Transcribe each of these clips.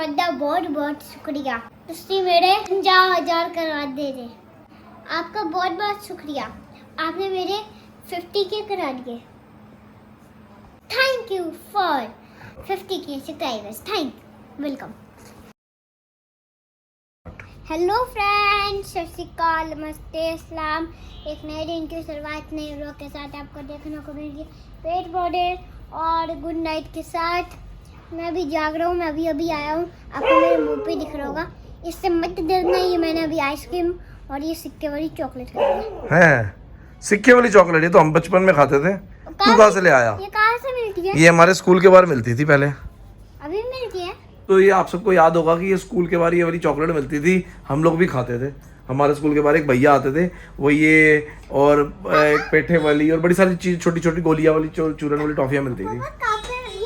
ਤੁਹਾਡਾ बहुत बहुत शुक्रिया। ਤੁਸੀਂ मेरे 50,000 करवा दे थे। आपका बहुत बहुत शुक्रिया। आपने मेरे 50K करा दिए। Thank you for 50K subscribers. Thank welcome. Hello friends, सत श्री अकाल, नमस्ते, अस्सलाम। एक नए दिन की शुरुआत नए व्लॉग के साथ आपको देखने को मिलेगी। पेट बॉर्डर और गुड नाइट के साथ मैं अभी जाग रहा हूँ। मैं अभी आया हूँ। आपको मेरे मुंह पे दिख रहा होगा। इससे मत डरना। ये मैंने अभी आइसक्रीम और ये सिक्के वाली चॉकलेट खाई है। सिक्के वाली चॉकलेट, ये तो हम बचपन में खाते थे। तू कहाँ से ले आया? ये कहाँ से मिलती है? ये हमारे स्कूल के बाहर मिलती थी पहले। अभी मिलती है? तो ये आप सबको याद होगा कि ये स्कूल के बाहर ये वाली चॉकलेट मिलती थी। हम लोग भी खाते थे। हमारे स्कूल के बाहर एक भैया आते थे, वो ये और एक पेठे वाली और बड़ी सारी चीज, छोटी छोटी गोलियां वाली चूरन वाली टॉफियां मिलती थी। ये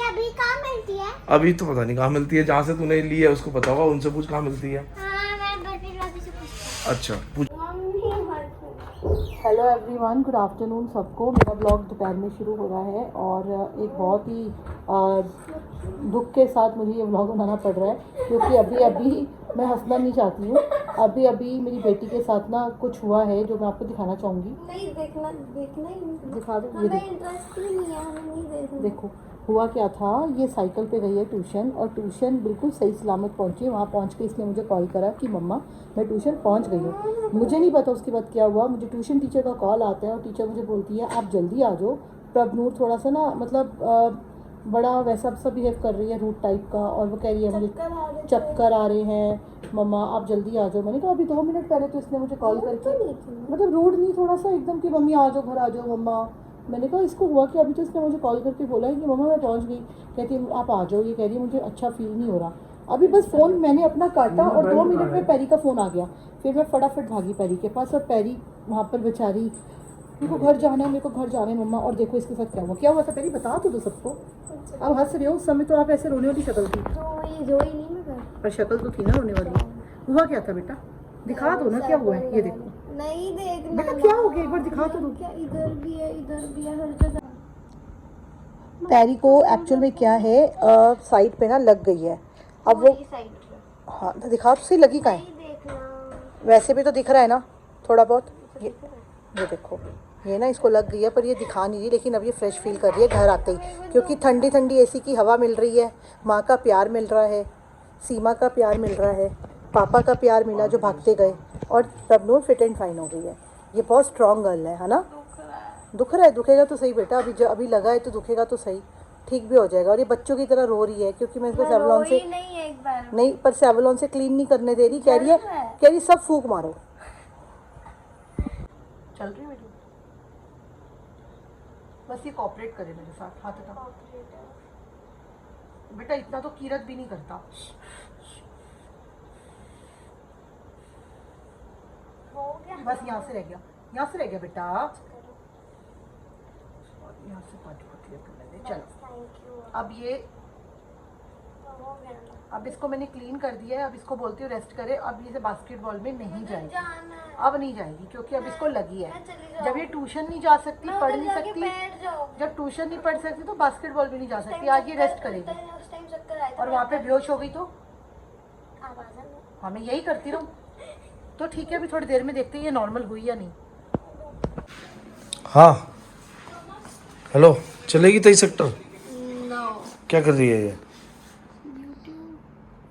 अभी कहाँ मिलती है? अभी तो पता नहीं कहाँ मिलती है। जहाँ से तूने ली है उसको पता होगा, उनसे पूछ कहाँ मिलती है। अच्छा पूछ। हेलो एवरीवन, गुड आफ्टरनून सबको। मेरा ब्लॉग दोपहर में शुरू हो रहा है और एक बहुत ही दुख के साथ मुझे ये ब्लॉग बनाना पड़ रहा है, क्योंकि अभी मैं हंसना नहीं चाहती हूँ। अभी मेरी बेटी के साथ ना कुछ हुआ है जो मैं आपको दिखाना चाहूँगी। नहीं देखना ही नहीं। दिखा दो। ये इंटरेस्ट ही नहीं है, हमें नहीं देखना। देखो हुआ क्या था। ये साइकिल पे गई है ट्यूशन और ट्यूशन बिल्कुल सही सलामत पहुंची। वहाँ पहुँच के इसने मुझे कॉल करा कि मम्मा मैं ट्यूशन पहुँच गई हूँ। मुझे नहीं पता उसके बाद क्या हुआ। मुझे ट्यूशन टीचर का कॉल आता है और टीचर मुझे बोलती है आप जल्दी आ जाओ। प्रभनूर थोड़ा सा ना मतलब बड़ा वैसा सा बिहेव कर रही है, रूट टाइप का, और वो कह रही है मुझे चक्कर आ रहे हैं, मम्मा आप जल्दी आ जाओ। मैंने कहा अभी 2 मिनट पहले तो इसने मुझे कॉल करके मतलब रूड नहीं, थोड़ा सा एकदम कि मम्मी आ जाओ, घर आ जाओ मम्मा। मैंने कहा इसको हुआ कि अभी तो इसने मुझे कॉल करके बोला है कि मम्मा मैं पहुंच गई। कहती है आप आ जाओ। ये कह रही है मुझे अच्छा फील नहीं हो रहा। अभी बस फ़ोन मैंने अपना काटा और 2 मिनट में पैरी का फ़ोन आ गया। फिर मैं फटाफट भागी पैरी के पास और पैरी वहाँ पर बेचारी, मेरे को घर जाना है, मेरे को घर जाना है मम्मा। और देखो इसके साथ क्या हुआ था पैरी, बता तो दो सबको। अब हंस रहे हो, उस समय तो आप ऐसे रोने वाली शक्ल थी। तो ये रोई नहीं मैं पर शक्ल तो थी ना रोने वाली। हुआ क्या था बेटा, दिखा दो ना क्या हुआ है। ये देखो नहीं देखना बेटा क्या हो गया, एक बार दिखा तो दो। क्या इधर भी है हर जगह। पैरी को एक्चुअल में क्या है, साइड पे ना लग गई है। अब वो हाँ तो दिखा तो सही, लगी कहाँ है? देखना वैसे भी तो दिख रहा है ना थोड़ा बहुत। ये देखो, ये ना इसको लग गई है पर ये दिखा नहीं रही। लेकिन अब ये फ्रेश फील कर रही है घर आते ही, क्योंकि ठंडी ठंडी एसी की हवा मिल रही है, माँ का प्यार मिल रहा है, सीमा का प्यार मिल रहा है, पापा का प्यार मिला जो भागते गए, और प्रभनूर फिट एंड फाइन हो गई है। ये बहुत स्ट्रॉन्ग गर्ल है ना। दुख रहा है, दुखेगा तो सही बेटा। अभी लगा है तो दुखेगा तो सही, ठीक भी हो जाएगा। और ये बच्चों की तरह रो रही है क्योंकि मैं इसको सेवलॉन से नहीं पर सेवलॉन से क्लीन नहीं करने दे रही। कह रही सब फूंक मारो। चल रही मेरी, बस ये कोऑपरेट करे मेरे साथ। हाथ हटा बेटा, इतना तो कीरत भी नहीं करता। बस यहाँ से रह गया बेटा। यहाँ से पाँच को क्लियर कर लेते। चलो अब इसको मैंने क्लीन कर दिया है। अब इसको बोलती हूँ रेस्ट करे। अब ये बास्केटबॉल में नहीं जाएगी, अब नहीं जाएगी क्योंकि अब इसको लगी है। जब ये ट्यूशन नहीं जा सकती, पढ़ नहीं सकती, जब ट्यूशन नहीं पढ़ सकती तो बास्केटबॉल भी नहीं जा सकती। आज ये रेस्ट करेगी और वहाँ पे बेहोश हो गई तो मैं यही करती रहूँ तो ठीक है। अभी थोड़ी देर में देखते हैं ये नॉर्मल हुई या नहीं। हाँ हेलो, चलेगी 23 सेक्टर? क्या कर रही है ये?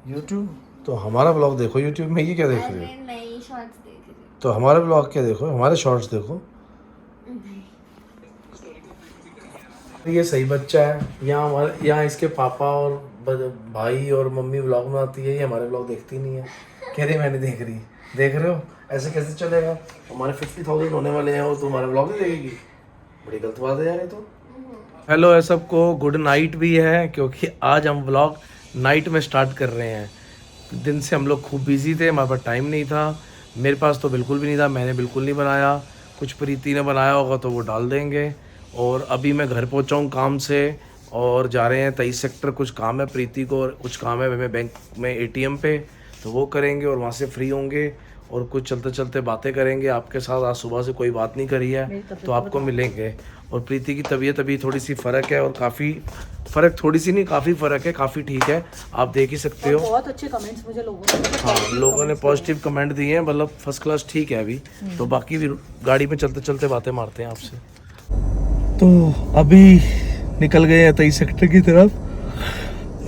YouTube। तो हमारा ब्लॉग देखो YouTube में। ये क्या देख रही हो? नहीं शॉर्ट्स देख रही हूँ। तो हमारे ब्लॉग क्या देखो, हमारे शॉर्ट्स देखो। ये सही बच्चा है। यहाँ इसके पापा और भाई और मम्मी ब्लॉग बनाती है, ये हमारे ब्लॉग देखती नहीं है। कह रही मैंने देख रही। देख रहे हो ऐसे कैसे चलेगा? हमारे 50,000 होने वाले हैं और तुम्हारा ब्लॉग नहीं देखेगी? बड़ी गलत बात है यार ये तो। हेलो है सबको, गुड नाइट भी है क्योंकि आज हम व्लॉग नाइट में स्टार्ट कर रहे हैं। दिन से हम लोग खूब बिजी थे, हमारे पास टाइम नहीं था। मेरे पास तो बिल्कुल भी नहीं था, मैंने बिल्कुल नहीं बनाया। कुछ प्रीति ने बनाया होगा तो वो डाल देंगे। और अभी मैं घर पहुंचा हूँ काम से और जा रहे हैं 23 सेक्टर। कुछ काम है प्रीति को और कुछ काम है हमें बैंक में ATM पे, तो वो करेंगे और वहाँ से फ्री होंगे और कुछ चलते चलते बातें करेंगे आपके साथ। आज सुबह से कोई बात नहीं करी है तो आपको मिलेंगे। और प्रीति की तबीयत अभी थोड़ी सी फ़र्क है, और काफ़ी फ़र्क, थोड़ी सी नहीं काफ़ी फ़र्क है, काफ़ी ठीक है, आप देख ही सकते हो। बहुत अच्छे कमेंट्स मुझे लोगों ने, हाँ, लोगों ने पॉजिटिव कमेंट दिए हैं, मतलब फर्स्ट क्लास ठीक है अभी। तो बाकी भी गाड़ी में चलते चलते बातें मारते हैं आपसे। तो अभी निकल गए हैं 23 सेक्टर की तरफ,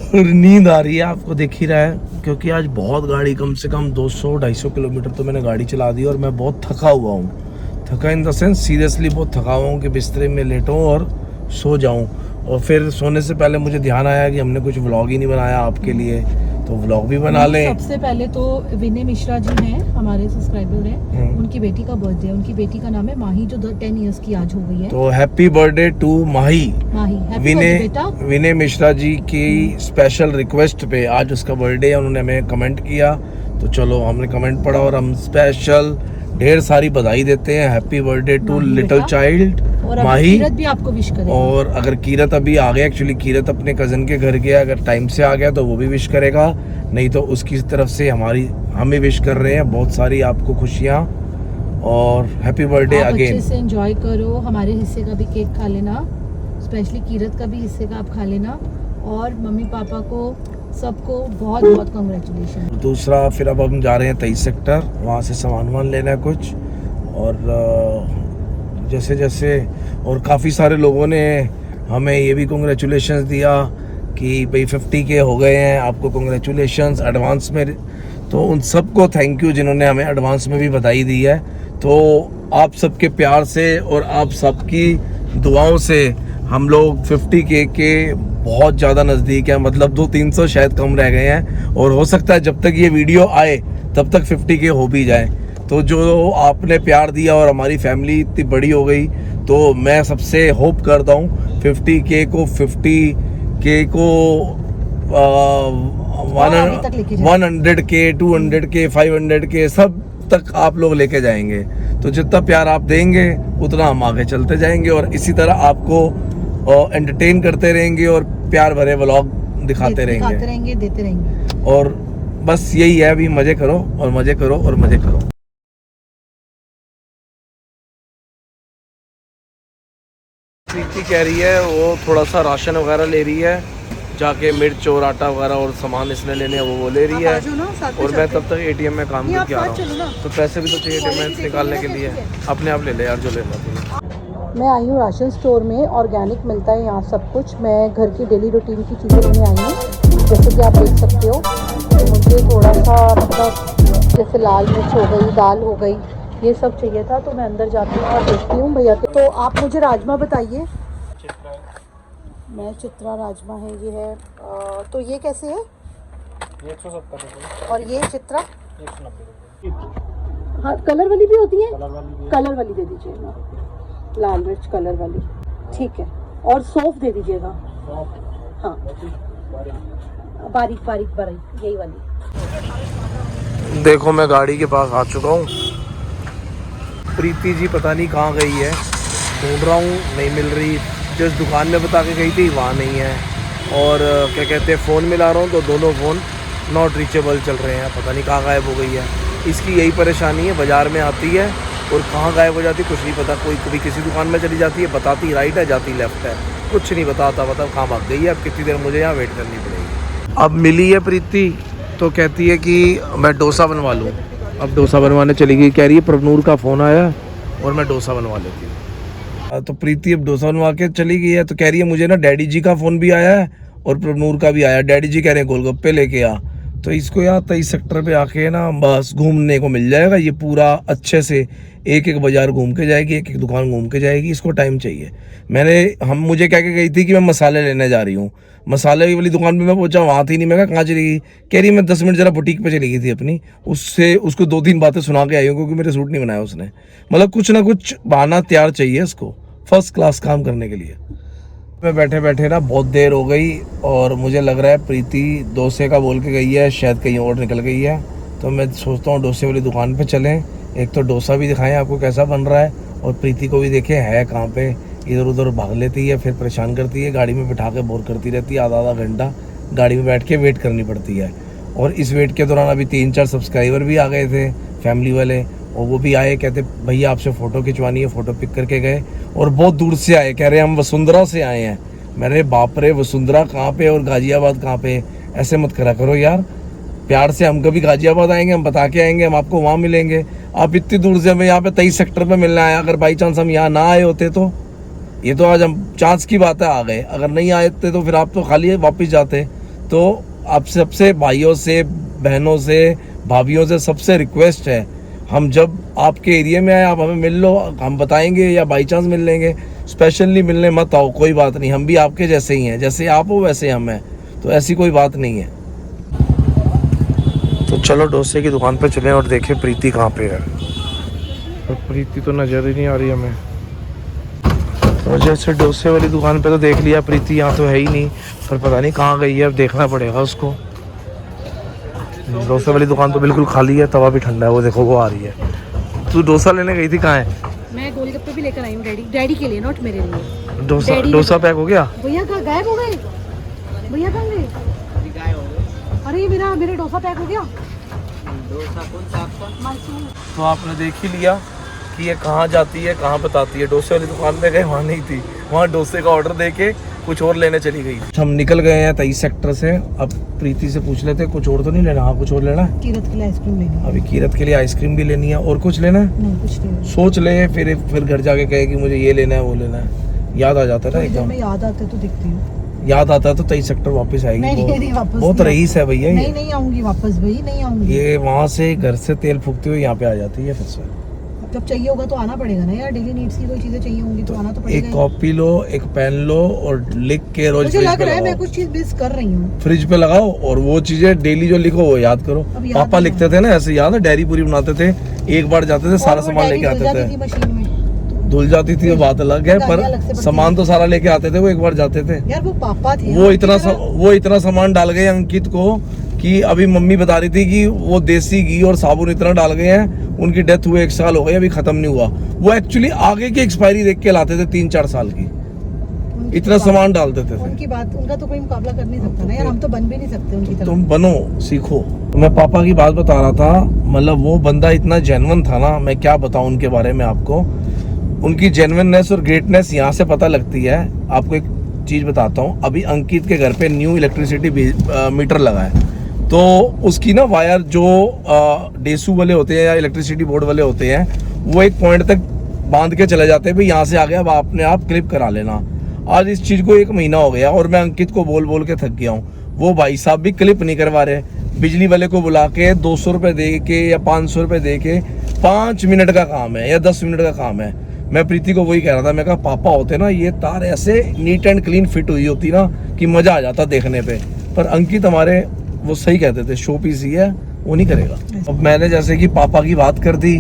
और नींद आ रही है, आपको दिख ही रहा है, क्योंकि आज बहुत गाड़ी, कम से कम 200-250 किलोमीटर तो मैंने गाड़ी चला दी, और मैं बहुत थका हुआ हूँ। थका इन द सेंस सीरियसली बहुत थका हुआ हूँ कि बिस्तरे में लेटूँ और सो जाऊँ। और फिर सोने से पहले मुझे ध्यान आया कि हमने कुछ व्लॉग ही नहीं बनाया आपके लिए, तो व्लॉग भी बना लें। सबसे पहले तो विनय मिश्रा जी हैं, हमारे सब्सक्राइबर हैं, उनकी बेटी का बर्थडे है, उनकी बेटी का नाम है माही, जो 10 इयर्स की आज हो गई है। तो हैप्पी बर्थडे टू माही। बेटा विनय मिश्रा जी की स्पेशल रिक्वेस्ट पे आज उसका बर्थडे है, उन्होंने हमें कमेंट किया, तो चलो हमने कमेंट पढ़ा और हम स्पेशल ढेर सारी बधाई देते हैं। Happy birthday to little child Mahi. Kirat भी आपको विश करेगा। और अगर कीरत अभी आ गया, एक्चुअली कीरत अपने कज़न के घर गया, अगर टाइम से आ गया तो वो भी विश करेगा, नहीं तो उसकी तरफ से हमें विश कर रहे हैं बहुत सारी आपको खुशियाँ, और हैप्पी बर्थडे अगेन। अच्छे से एंजॉय करो, हमारे हिस्से का भी केक खा लेना, स्पेशली कीरत का भी हिस्से का आप खा लेना, और मम्मी पापा को सबको बहुत बहुत कांग्रेचुलेशन। दूसरा फिर अब हम जा रहे हैं 23 सेक्टर, वहाँ से सामान लेना है कुछ, और जैसे जैसे, और काफ़ी सारे लोगों ने हमें ये भी कांग्रेचुलेशंस दिया कि भाई 50K हो गए हैं, आपको कांग्रेचुलेशंस एडवांस में। तो उन सबको थैंक यू जिन्होंने हमें एडवांस में भी बधाई दी है। तो आप सबके प्यार से और आप सबकी दुआओं से हम लोग 50K के बहुत ज़्यादा नज़दीक है, मतलब 200-300 शायद कम रह गए हैं, और हो सकता है जब तक ये वीडियो आए तब तक 50K हो भी जाए। तो जो आपने प्यार दिया और हमारी फैमिली इतनी बड़ी हो गई, तो मैं सबसे होप करता हूँ 50K को 100K, 200K, 500K सब तक आप लोग लेके जाएंगे। तो जितना प्यार आप देंगे उतना हम आगे चलते जाएंगे, और इसी तरह आपको एंटरटेन करते रहेंगे और प्यार भरे व्लॉग दिखाते रहेंगे, देते रहेंगे। और बस यही है, अभी मजे करो और मजे करो और मजे करो। प्रीति कह रही है वो थोड़ा सा राशन वगैरह ले रही है, जाके मिर्च और आटा वगैरह और सामान इसने लेने वो ले रही है, और मैं तब तक ATM में काम करके आ रहा हूँ। तो पैसे भी तो चाहिए ATM में निकालने के लिए, अपने आप ले ले यार जो लेना चाहिए। मैं आई हूँ राशन स्टोर में, ऑर्गेनिक मिलता है यहाँ सब कुछ। मैं घर की डेली रूटीन की चीज़ें लेने आई हूँ, जैसे कि आप देख सकते हो। तो मुझे थोड़ा सा मतलब जैसे लाल मिर्च हो गई, दाल हो गई, ये सब चाहिए था। तो मैं अंदर जाती हूँ और देखती हूँ भैया के। तो आप मुझे राजमा बताइए। मैं चित्रा राजमा है ये है। तो ये कैसे है? 170 और ये चित्रा 190। हाँ, कलर वाली भी होती है? कलर वाली दे दीजिएगा, लाल मिर्च कलर वाली, ठीक है। और सौंफ दे दीजिएगा। हाँ, बारीक बारीक बारीक यही वाली। देखो मैं गाड़ी के पास आ चुका हूँ। प्रीति जी पता नहीं कहाँ गई है, ढूंढ रहा हूँ, नहीं मिल रही। जिस दुकान में बता के गई थी वहाँ नहीं है, और क्या कहते हैं फ़ोन मिला रहा हूँ तो दोनों फ़ोन नॉट रीचेबल चल रहे हैं, पता नहीं कहाँ गायब हो गई है। इसकी यही परेशानी है, बाज़ार में आती है और कहाँ गायब हो जाती है कुछ नहीं पता। कोई कभी किसी दुकान में चली जाती है, बताती राइट है, जाती लेफ्ट है, कुछ नहीं बताता, मतलब कहाँ भाग गई है। अब कितनी देर मुझे यहाँ वेट करनी पड़ेगी। अब मिली है प्रीति, तो कहती है कि मैं डोसा बनवा लूँ। अब डोसा बनवाने चली गई, कह रही है प्रवनूर का फ़ोन आया और मैं डोसा बनवा लेती हूँ। तो प्रीति अब डोसा बनवा के चली गई है, तो कह रही है मुझे ना डैडी जी का फ़ोन भी आया है और प्रवनूर का भी आया। डैडी जी कह रहे हैं गोलगप्पे लेके आ। तो इसको यार 23 सेक्टर पे आके ना बस घूमने को मिल जाएगा, ये पूरा अच्छे से एक एक बाज़ार घूम के जाएगी, एक एक दुकान घूम के जाएगी। इसको टाइम चाहिए। मुझे कह के गई थी कि मैं मसाले लेने जा रही हूँ। मसाले वाली दुकान पे मैं पहुंचा, वहाँ थी नहीं। मैं कहा कहाँ चली गई? कह रही मैं 10 मिनट जरा बुटीक पे चली गई थी अपनी, उसको 2-3 बातें सुना के आई हूँ, क्योंकि मेरे सूट नहीं बनाया उसने। मतलब कुछ ना कुछ बहाना तैयार चाहिए इसको फर्स्ट क्लास काम करने के लिए। मैं बैठे बैठे ना बहुत देर हो गई, और मुझे लग रहा है प्रीति डोसे का बोल के गई है, शायद कहीं और निकल गई है। तो मैं सोचता हूँ डोसे वाली दुकान पे चलें, एक तो डोसा भी दिखाएं आपको कैसा बन रहा है, और प्रीति को भी देखें है कहाँ पे। इधर उधर भाग लेती है, फिर परेशान करती है, गाड़ी में बिठा के बोर करती रहती है। आधा घंटा गाड़ी में बैठ के वेट करनी पड़ती है। और इस वेट के दौरान अभी 3-4 सब्सक्राइबर भी आ गए थे फैमिली वाले, और वो भी आए, कहते भैया आपसे फ़ोटो खिंचवानी है, फ़ोटो पिक करके गए। और बहुत दूर से आए, कह रहे हम वसुंधरा से आए हैं। मेरे बाप रे, वसुंधरा कहाँ पे और गाजियाबाद कहाँ पे, ऐसे मत करा करो यार। प्यार से हम कभी गाजियाबाद आएंगे, हम बता के आएंगे, हम आपको वहाँ मिलेंगे। आप इतनी दूर से हमें यहाँ पे 23 सेक्टर पे मिलने आए, अगर बाई चांस हम यहाँ ना आए होते तो, ये तो आज हम चांस की बात है आ गए, अगर नहीं आए थे तो फिर आप तो खाली वापस जाते। तो आप सबसे भाइयों से, बहनों से, भाभीयों से सबसे रिक्वेस्ट है, हम जब आपके एरिया में आए आप हमें मिल लो, हम बताएंगे या बाई चांस मिल लेंगे। स्पेशली मिलने मत आओ, कोई बात नहीं, हम भी आपके जैसे ही हैं, जैसे आप हो वैसे हम हैं, तो ऐसी कोई बात नहीं है। तो चलो डोसे की दुकान पे चलें और देखें प्रीति कहाँ पे है। और प्रीति तो नज़र ही नहीं आ रही हमें। तो जैसे डोसे वाली दुकान पे तो देख लिया, प्रीति यहाँ तो है ही नहीं, पर पता नहीं कहाँ गई है, अब देखना पड़ेगा उसको। डोसे वाली दुकान तो बिल्कुल खाली है, तवा भी ठंडा है, वो देखो वो आ रही है। तू डोसा लेने गई थी, कहाँ है? मैं गोलगप्पे भी लेकर आई हूँ डैडी के लिए, नॉट मेरे लिए। डोसा पैक हो गया? भैया कहाँ गायब हो गए? भैया कहाँ गए? अरे मेरा डोसा पैक हो गया। तो आपने देख ही लिया कि ये कहाँ जाती है, कहाँ बताती है। डोसे वाली दुकान पे गए, वहाँ नहीं थी, वहाँ डोसे का ऑर्डर देके कुछ और लेने चली गई। हम निकल गए हैं 23 सेक्टर से। अब प्रीति से पूछ लेते कुछ और तो नहीं लेना? हाँ कुछ और लेना है, कीरत के लिए आइसक्रीम लेनी है। अभी कीरत के लिए आइसक्रीम भी लेनी है, और कुछ लेना है? नहीं कुछ नहीं। सोच ले, फिर घर जाके कहे कि मुझे ये लेना है वो लेना है, याद आ जाता है ना एकदम। याद आते तो दिखती हूँ, याद आता है तो 23 सेक्टर वापस आएगी। नहीं वापस बहुत रईस है भैया ये। नहीं आऊंगी वापस भाई, नहीं आऊंगी। ये वहाँ से घर से तेल फूकते हुए यहाँ पे आ जाती है फिर से। जब चाहिए होगा तो आना पड़ेगा ना यार, डेली नीड्स की कोई चीजें चाहिए होंगी तो आना तो पड़ेगा। एक कॉपी लो, एक पेन लो और लिख के रोज मुझे लग रहा है मैं कुछ चीज मिस कर रही हूँ। फ्रिज पे लगाओ और वो चीजें डेली जो लिखो वो याद करो। पापा लिखते थे ना ऐसे, याद है? डायरी पूरी बनाते थे, एक बार जाते थे सारा सामान लेके आते थे। मशीन में धुल जाती थी तो बात अलग है, पर सामान तो सारा लेके आते थे वो, एक बार जाते थे यार। वो पापा थे, वो इतना सामान डाल गए अंकित को कि अभी मम्मी बता रही थी कि वो देसी घी और साबुन इतना डाल गए हैं, उनकी डेथ हुए 1 साल हो गई, अभी खत्म नहीं हुआ। वो एक्चुअली आगे की एक्सपायरी देख के लाते थे 3-4 साल की, इतना सामान डाल देते थे। उनकी बात, उनका तो कोई मुकाबला कर नहीं सकता ना यार, हम तो बन भी नहीं सकते उनकी तरह। तुम बनो, सीखो। तो मैं पापा की बात बता रहा था, मतलब वो बंदा इतना जेन्युइन था ना, मैं क्या बताऊं उनके बारे में आपको। उनकी जेन्युइननेस और ग्रेटनेस यहाँ से पता लगती है। आपको एक चीज़ बताता हूँ, अभी अंकित के घर पे न्यू इलेक्ट्रिसिटी मीटर लगा है, तो उसकी ना वायर जो डेसू वाले होते हैं या इलेक्ट्रिसिटी बोर्ड वाले होते हैं, वो एक पॉइंट तक बांध के चले जाते हैं, भाई यहाँ से आ गया, अब आपने आप क्लिप करा लेना। आज इस चीज़ को 1 महीना हो गया और मैं अंकित को बोल के थक गया हूँ। वो भाई साहब भी क्लिप नहीं करवा रहे, बिजली वाले को बुला के 200 रुपये दे के या 500 रुपये दे के 5 मिनट का काम है या 10 मिनट का काम है। मैं प्रीति को वही कह रहा था, मैं कहा पापा होते ना ये तार ऐसे नीट एंड क्लीन फिट हुई होती ना कि मज़ा आ जाता देखने पे। पर अंकित हमारे वो सही कहते थे, शो पीस ही है, वो नहीं करेगा। अब मैंने जैसे कि पापा की बात कर दी,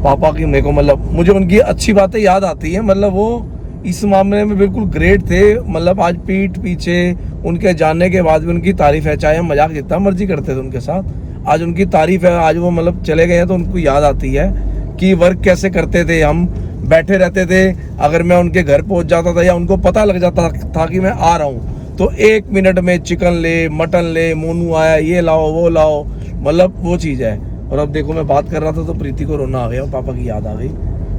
पापा की मेरे को मतलब मुझे उनकी अच्छी बातें याद आती हैं, मतलब वो इस मामले में बिल्कुल ग्रेट थे। मतलब आज पीठ पीछे उनके जानने के बाद भी उनकी तारीफ है, चाहे हम मजाक जितना मर्जी करते थे उनके साथ, आज उनकी तारीफ है। आज वो मतलब चले गए हैं तो उनको याद आती है कि वर्क कैसे करते थे, हम बैठे रहते थे। अगर मैं उनके घर पहुंच जाता था या उनको पता लग जाता था कि मैं आ रहा हूँ, तो 1 मिनट में चिकन ले, मटन ले, मोनू आया, ये लाओ वो लाओ, मतलब वो चीज़ है। और अब देखो मैं बात कर रहा था तो प्रीति को रोना आ गया, पापा की याद आ गई।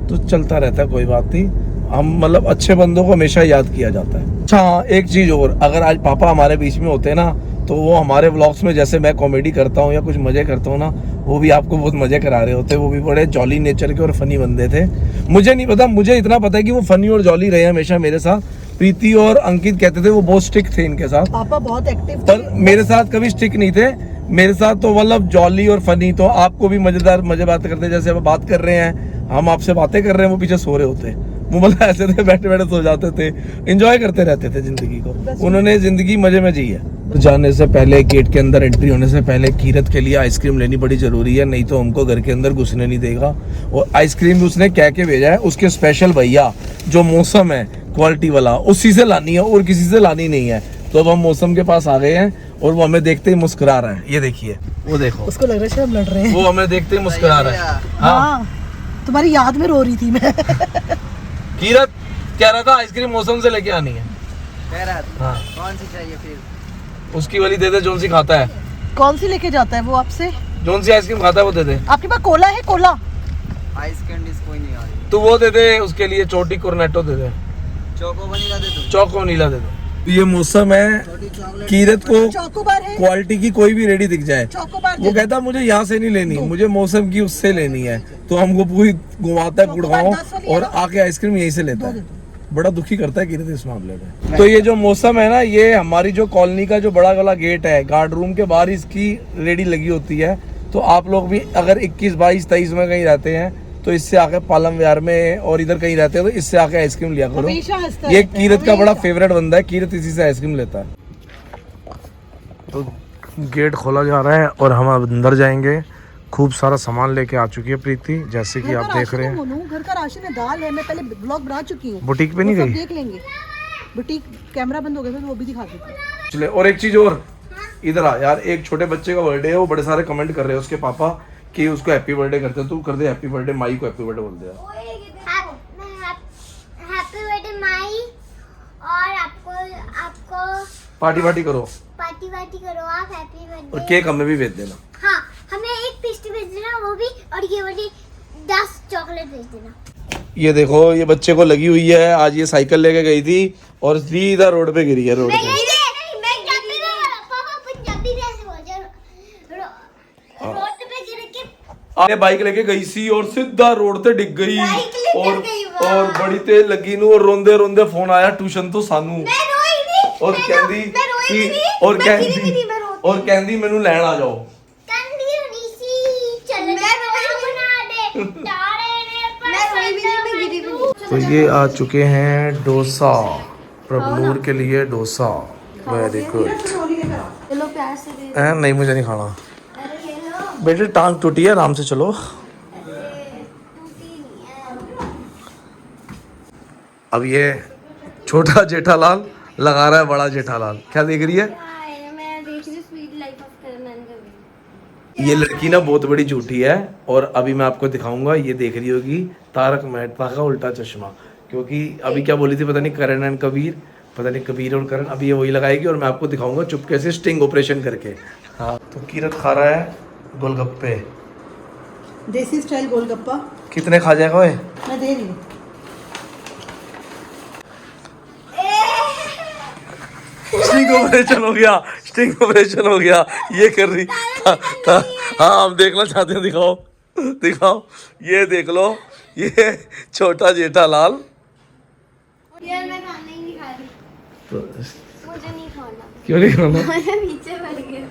तो चलता रहता है, कोई बात नहीं। हम मतलब अच्छे बंदों को हमेशा याद किया जाता है। अच्छा हाँ, एक चीज़ और, अगर आज पापा हमारे बीच में होते ना, तो वो हमारे व्लॉग्स में जैसे मैं कॉमेडी करता हूँ या कुछ मज़े करता हूँ ना, वो भी आपको बहुत मज़े करा रहे होते। वो भी बड़े जॉली नेचर के और फनी बंदे थे। मुझे नहीं पता, मुझे इतना पता है कि वो फनी और जॉली रहे हमेशा मेरे साथ। प्रीति और अंकित कहते थे वो बहुत स्ट्रिक्ट थे इनके साथ, पापा बहुत एक्टिव थे, पर मेरे साथ कभी स्ट्रिक्ट नहीं थे। मेरे साथ तो मतलब जॉली और फनी। तो आपको भी मजे बात करते, जैसे अब बात कर रहे हैं, हम आपसे बातें कर रहे हैं, वो पीछे सो रहे होते, वो मतलब ऐसे थे बैठे बैठे सो जाते थे, एंजॉय करते रहते थे जिंदगी को। उन्होंने जिंदगी मजे में जी है। तो जाने से पहले, गेट के अंदर एंट्री होने से पहले कीरत के लिए आइसक्रीम लेनी बड़ी जरूरी है, नहीं तो हमको घर के अंदर घुसने नहीं देगा। और आइसक्रीम भी उसने कह के भेजा है, उसके स्पेशल भैया जो मौसम है क्वालिटी वाला, उसी से लानी है और किसी से लानी नहीं है। तो अब हम मौसम के पास आ गए हैं और वो हमें देखते ही मुस्कुरा रहा है। ये देखिए, वो देखो, उसको लग रहा है हम लड़ रहे हैं। वो हमें देखते ही मुस्कुरा रहा है। हाँ, तुम्हारी याद में रो रही थी मैं। कीरत कह रहा था आइसक्रीम मौसम से लेके आनी है, कह रहा था। हाँ। कौन सी चाहिए फिर? उसकी वाली दे दे, जोन सी खाता है। कौन सी लेके जाता है वो आपसे? जोन सी आइसक्रीम खाता है वो दे दे। आपके पास कोला है? कोला आइस कैंडीज कोई नहीं आ रही। तो वो दे दे, उसके लिए चोटी कोर्नेटो दे दे, चोको वनीला दे दो। चौको नीला दे दो। ये मौसम है, कीरत को चौकोबार है, क्वालिटी की कोई भी रेडी दिख जाए चौकोबार वो कहता मुझे यहाँ से नहीं लेनी, मुझे मौसम की उससे लेनी है, तो हमको पूरी घुमाता है गुड़गांव और आके आइसक्रीम यहीं से लेता है। बड़ा दुखी करता है कीरत इस मामले में। तो ये जो मौसम है ना, ये हमारी जो कॉलोनी का जो बड़ा वाला गेट है, गार्ड रूम के बाहर इसकी रेडी लगी होती है। तो आप लोग भी अगर 21, 22, 23 में कहीं रहते हैं तो इससे आके पालम विहार में और इधर कहीं रहते हैं तो इससे आके आइसक्रीम लिया करो। ये कीरत का बड़ा फेवरेट बंदा है, कीरत इसी से आइसक्रीम लेता है। तो गेट खोला जा रहा है और हम अब अंदर जाएंगे। खूब सारा सामान लेके आ चुकी है प्रीति, जैसे कि आप देख रहे हैं। घर का राशन है, दाल है, मैं पहले ब्लॉग बना चुकी हूँ। बुटीक पे नहीं गई? देख लेंगे, बुटीक कैमरा बंद हो गया तो वो भी दिखा देती हूँ। चले, और एक चीज और, इधर आ यार। एक छोटे बच्चे का बर्थडे है, वो बड़े सारे कमेंट कर रहे हैं उसके पापा कि उसको हैप्पी बर्थडे करते हैं। तू कर दे हैप्पी बर्थडे, माई को हैप्पी बर्थडे बोल दे। हैप्पी बर्थडे माई, और आपको पार्टी करो, पार्टी करो आप। Happy birthday. और केक हमें भी भेज देना। हाँ, हमें एक पेस्ट्री भेज देना, वो भी, और ये वाली 10 चॉकलेट भेज देना। ये देखो, ये बच्चे को लगी हुई है। आज ये साइकिल लेके गई थी और सीधा रोड पे गिरी है। रोड पे आपने बाइक लेके गई सी और सीधा रोड पे डिग गई और बड़ी तेज लगी नू और रोंदे रोंदे फोन आया ट्यूशन तो सानू और कहंदी मैनू लैन आ जाओ। तो ये आ चुके हैं डोसा, प्रभनूर के लिए डोसा। Very good. चलो प्यार से दे। नहीं मुझे नहीं खाना बेटे, टांग टूटी है, आराम से चलो। अब ये छोटा जेठालाल लगा रहा है बड़ा जेठालाल। क्या देख रही है? मैं देख रही स्वीट लाइफ ऑफ करण कबीर। ये लड़की ना बहुत बड़ी झूठी है और अभी मैं आपको दिखाऊंगा। ये देख रही होगी तारक मेहता का उल्टा चश्मा, क्योंकि अभी क्या बोली थी पता नहीं, करण एंड कबीर, पता नहीं कबीर और करण। अभी ये वही लगाएगी और मैं आपको दिखाऊंगा चुपके से स्टिंग ऑपरेशन करके। हाँ, तो कीरत खा रहा है गोलगप्पे, देसी स्टाइल गोलगप्पा। कितने खा जाएगा ओए? मैं दे रही हूँ। स्टिंग ऑपरेशन हो गया, स्टिंग ऑपरेशन हो गया। ये कर रही। हाँ हम देखना चाहते हैं, दिखाओ दिखाओ। ये देख लो, ये छोटा जेठालाल। यार मैं खाना ही नहीं खा रही, मुझे नहीं खाना। क्यों नहीं खाना? मेरे पीछे पड़ गया।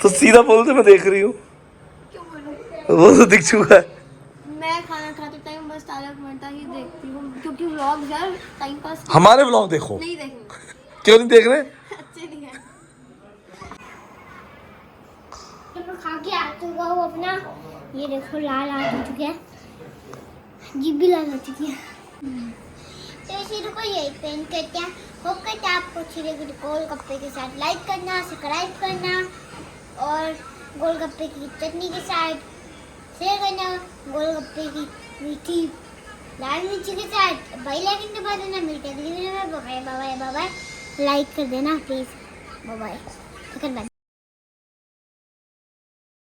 तो सीधा बोलते मैं देख रही हूँ, क्यों बोलूं? वो तो दिख चुका है। मैं खाना खाते टाइम बस तारक मेहता ही देखती हूँ, क्योंकि व्लॉग्स यार टाइम पास हमारे व्लॉग देखो। नहीं देखने, क्यों नहीं देख रहे? अच्छे नहीं है। खा के आ चुका हूँ अपना। ये देखो लाल आ चुके हैं, जीभ भी लाल हो चुकी है। तो इसी को यही पेन करते हैं। होप करते हैं आपको अच्छी लगी। गोलगप्पे के साथ लाइक करना, सब्सक्राइब करना और गोलगप्पे की चटनी के साथ शेयर करना। गोलगप्पे की मीठी लाल मिर्ची के साथ बेल आइकन दबा देना। मिलते अगली वीडियो में। Bye bye bye bye. Like कर देना प्लीज। Bye bye.